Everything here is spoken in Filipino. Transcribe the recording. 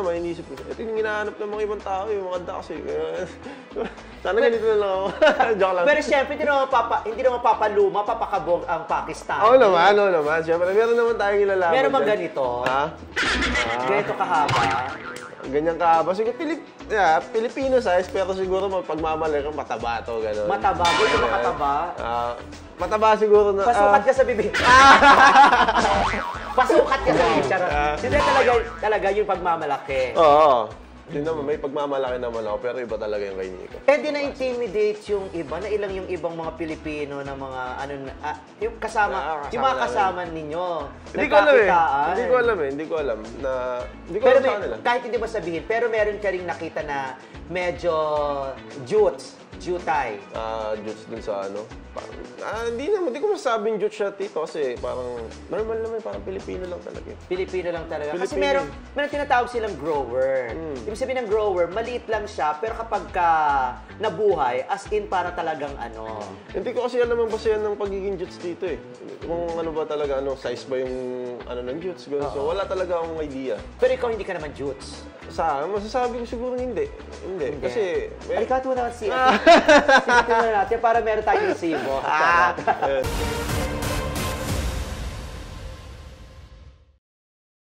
naman, inisip ko, ito yung hinahanap ng mga ibang tao, yung mga kanta kasi. Sana ganito na lang ako. Joke lang. Pero siyempre, hindi naman papaluma, papakabog ang Pakistan. Oo naman. Siyempre, meron naman tayong ilalaban. Meron bang ganito? Ha? Ganito kahaba? Ganyan kahaba. Siguro, Filipino size, pero siguro pagmamali ka, mataba to, gano'n. Mataba? Gusto makataba? Mataba siguro na... Pasukat ka sa bibig. Pasukat ka sa bibig. Hindi talaga yung pagmamalaki. Oo. Yun naman, may pagmamalaki naman ako, pero iba talaga yung kay Nico. Eh, di na-intimidate yung iba, na ilang yung ibang mga Pilipino na mga, yung kasama, yung mga kasama ninyo. Hindi ko alam eh. Hindi ko alam Pero sa kanila. kahit hindi mo sabihin, pero meron ka rin nakita na medyo jutay. Jutes dun sa ano. Hindi ko masasabing jutes siya, Tito, kasi parang normal naman, parang Pilipino lang talaga. Pilipino lang talaga. Kasi Pilipino. meron tinatawag silang grower. Ibig sabihin ng grower, maliit lang siya, pero kapag nabuhay, as in para talagang ano. Hindi ko kasi alam ang basehan ng pagiging jutes dito eh. Kung ano ba talaga, size ba yung ng jutes. So wala talaga akong idea. Pero ikaw hindi ka naman jutes. Masasabi ko siguro hindi. Kasi... Halika, tuwa naman siya. Sige, natin para meron tayong resibo.